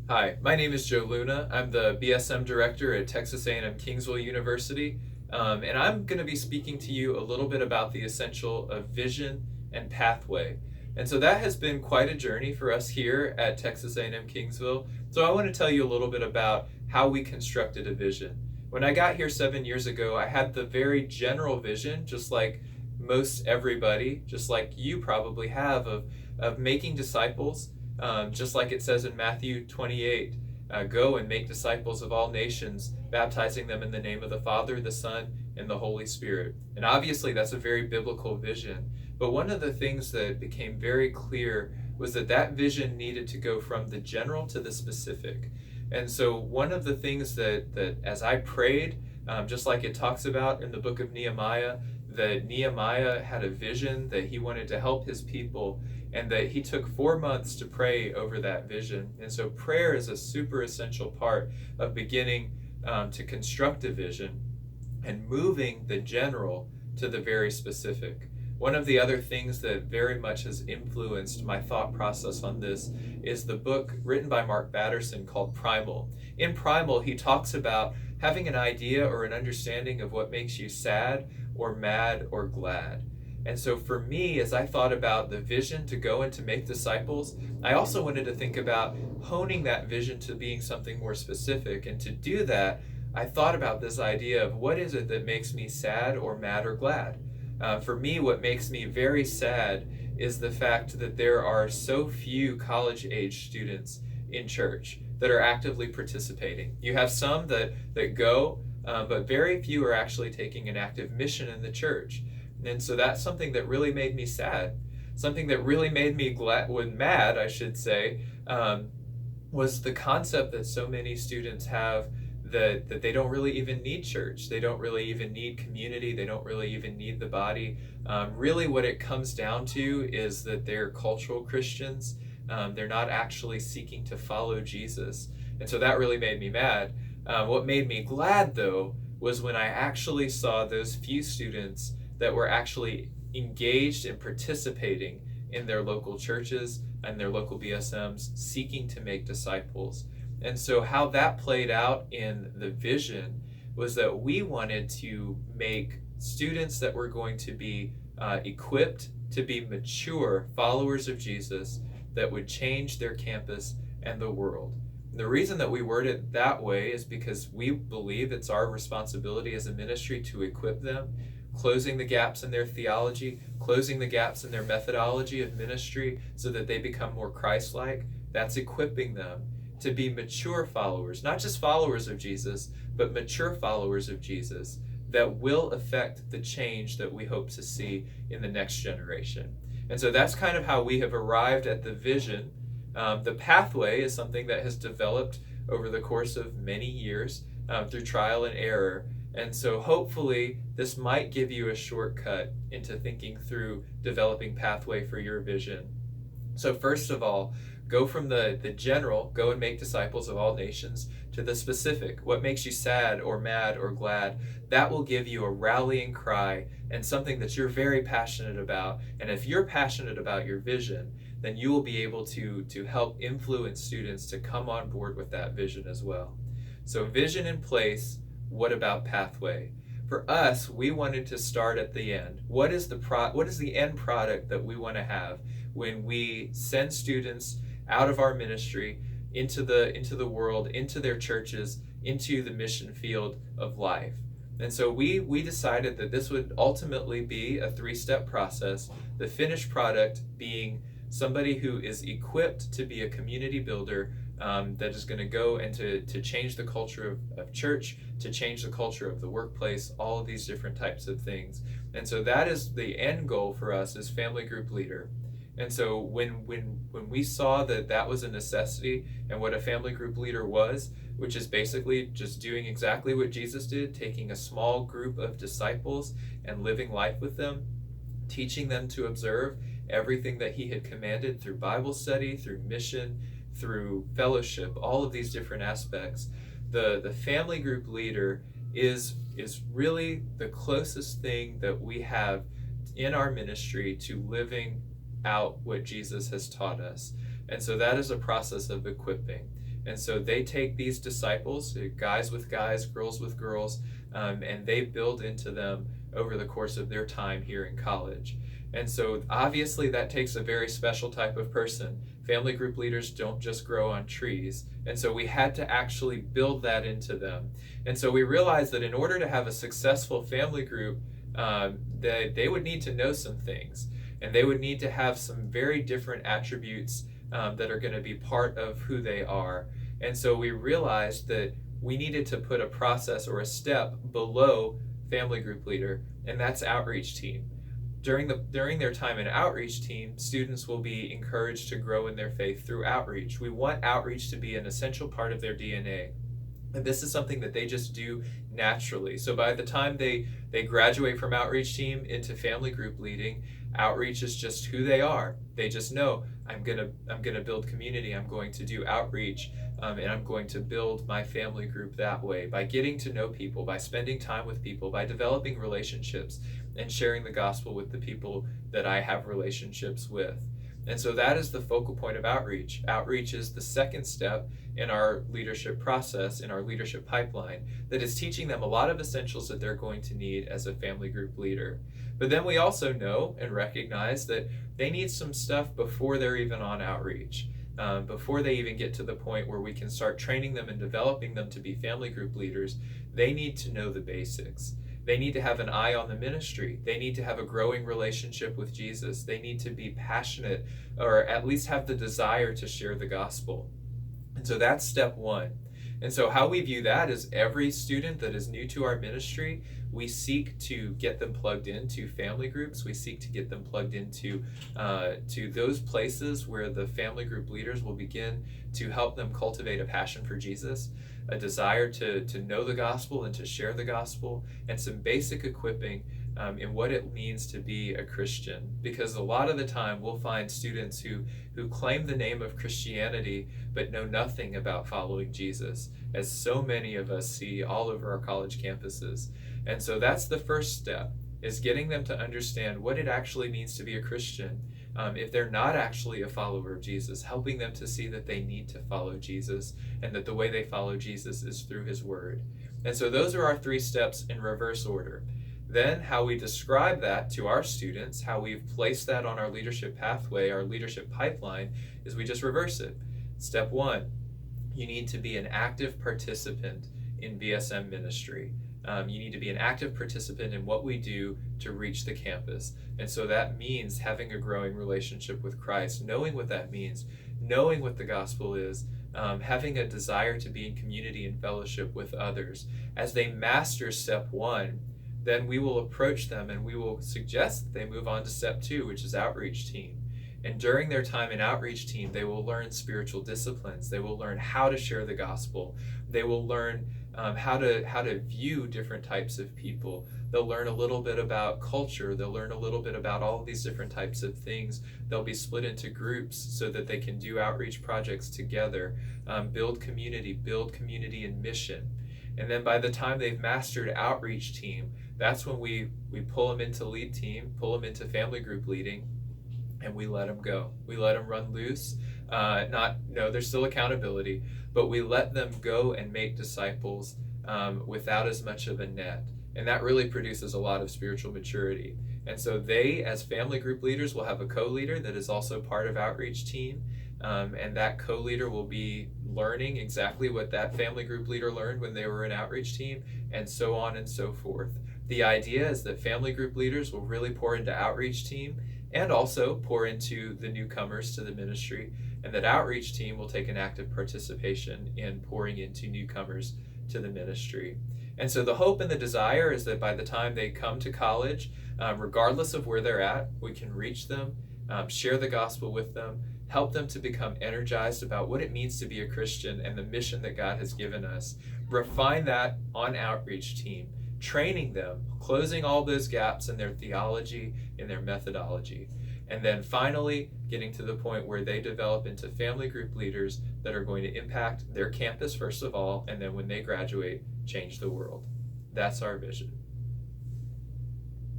Hi, my name is Joe Luna. I'm the BSM director at Texas A&M Kingsville University, and I'm going to be speaking to you a little bit about the essential of vision and pathway. And so that has been quite a journey for us here at Texas A&M Kingsville. So I want to tell you a little bit about how we constructed a vision. When I got here 7 years ago, I had the very general vision, just like most everybody, just like you probably have, of making disciples, just like it says in Matthew 28, go and make disciples of all nations, baptizing them in the name of the Father, the Son, and the Holy Spirit. And obviously, that's a very biblical vision. But one of the things that became very clear was that that vision needed to go from the general to the specific. And so, one of the things that as I prayed, just like it talks about in the book of Nehemiah, that Nehemiah had a vision that he wanted to help his people, and that he took 4 months to pray over that vision. And so prayer is a super essential part of beginning to construct a vision and moving the general to the very specific. One of the other things that very much has influenced my thought process on this is the book written by Mark Batterson called Primal. In Primal, he talks about having an idea or an understanding of what makes you sad or mad or glad. And so for me, as I thought about the vision to go and to make disciples, I also wanted to think about honing that vision to being something more specific. And to do that, I thought about this idea of what is it that makes me sad or mad or glad. For me, what makes me very sad is the fact that there are so few college-age students in church that are actively participating. You have some that go, but very few are actually taking an active mission in the church. And so that's something that really made me sad. Something that really made me mad, I should say, was the concept that so many students have that they don't really even need church. They don't really even need community. They don't really even need the body. Really what it comes down to is that they're cultural Christians. They're not actually seeking to follow Jesus. And so that really made me mad. What made me glad, though, was when I actually saw those few students that were actually engaged and participating in their local churches and their local BSMs, seeking to make disciples. And so how that played out in the vision was that we wanted to make students that were going to be equipped to be mature followers of Jesus that would change their campus and the world. The reason that we word it that way is because we believe it's our responsibility as a ministry to equip them, closing the gaps in their theology, closing the gaps in their methodology of ministry so that they become more Christ-like. That's equipping them to be mature followers, not just followers of Jesus, but mature followers of Jesus that will affect the change that we hope to see in the next generation. And so that's kind of how we have arrived at the vision. The pathway is something that has developed over the course of many years through trial and error. And so hopefully this might give you a shortcut into thinking through developing pathway for your vision. So first of all, go from the general, go and make disciples of all nations, to the specific, what makes you sad or mad or glad. That will give you a rallying cry and something that you're very passionate about. And if you're passionate about your vision, then you will be able to help influence students to come on board with that vision as well. So vision in place. What about pathway? For us, we wanted to start at the end. What is the end product that we want to have when we send students out of our ministry into the world, into their churches, into the mission field of life? And so we decided that this would ultimately be a 3-step process, the finished product being somebody who is equipped to be a community builder, that is going to go and to change the culture of church, to change the culture of the workplace, all of these different types of things. And so that is the end goal for us as family group leader. And so when we saw that that was a necessity and what a family group leader was, which is basically just doing exactly what Jesus did, taking a small group of disciples and living life with them, teaching them to observe everything that he had commanded through Bible study, through mission, through fellowship, all of these different aspects. The family group leader is really the closest thing that we have in our ministry to living out what Jesus has taught us. And so that is a process of equipping. And so they take these disciples, guys with guys, girls with girls, and they build into them over the course of their time here in college. And so obviously that takes a very special type of person. Family group leaders don't just grow on trees. And so we had to actually build that into them. And so we realized that in order to have a successful family group, that they would need to know some things. And they would need to have some very different attributes that are going to be part of who they are. And so we realized that we needed to put a process or a step below family group leader, and that's outreach team. During their time in outreach team, students will be encouraged to grow in their faith through outreach. We want outreach to be an essential part of their DNA. And this is something that they just do naturally. So by the time they graduate from outreach team into family group leading, outreach is just who they are. They just know, I'm gonna build community, I'm going to do outreach, and I'm going to build my family group that way, by getting to know people, by spending time with people, by developing relationships and sharing the gospel with the people that I have relationships with. And so that is the focal point of outreach. Outreach is the second step in our leadership process, in our leadership pipeline, that is teaching them a lot of essentials that they're going to need as a family group leader. But then we also know and recognize that they need some stuff before they're even on outreach, before they even get to the point where we can start training them and developing them to be family group leaders. They need to know the basics. They need to have an eye on the ministry. They need to have a growing relationship with Jesus. They need to be passionate, or at least have the desire to share the gospel. And so that's step one. And so how we view that is every student that is new to our ministry, we seek to get them plugged into family groups. We seek to get them plugged into to those places where the family group leaders will begin to help them cultivate a passion for Jesus, a desire to know the gospel and to share the gospel, and some basic equipping in what it means to be a Christian. Because a lot of the time we'll find students who claim the name of Christianity but know nothing about following Jesus, as so many of us see all over our college campuses. And so that's the first step, is getting them to understand what it actually means to be a Christian. If they're not actually a follower of Jesus, helping them to see that they need to follow Jesus, and that the way they follow Jesus is through his word. And so those are our 3 steps in reverse order. Then how we describe that to our students, how we've placed that on our leadership pathway, our leadership pipeline, is we just reverse it. Step 1, you need to be an active participant in BSM ministry. You need to be an active participant in what we do to reach the campus. And so that means having a growing relationship with Christ, knowing what that means, knowing what the gospel is, having a desire to be in community and fellowship with others. As they master step 1, then we will approach them and we will suggest that they move on to step 2, which is outreach team. And during their time in outreach team, they will learn spiritual disciplines. They will learn how to share the gospel. They will learn how to view different types of people. They'll learn a little bit about culture. They'll learn a little bit about all of these different types of things. They'll be split into groups so that they can do outreach projects together, build community in mission. And then by the time they've mastered outreach team, that's when we pull them into lead team, pull them into family group leading, and we let them go. We let them run loose. There's still accountability, but we let them go and make disciples without as much of a net. And that really produces a lot of spiritual maturity. And so they, as family group leaders, will have a co-leader that is also part of outreach team. And that co-leader will be learning exactly what that family group leader learned when they were in outreach team, and so on and so forth. The idea is that family group leaders will really pour into outreach team and also pour into the newcomers to the ministry, and that outreach team will take an active participation in pouring into newcomers to the ministry. And so the hope and the desire is that by the time they come to college, regardless of where they're at, we can reach them, share the gospel with them, help them to become energized about what it means to be a Christian and the mission that God has given us. Refine that on outreach team, training them, closing all those gaps in their theology, in their methodology. And then finally, getting to the point where they develop into family group leaders that are going to impact their campus first of all, and then when they graduate, change the world. That's our vision.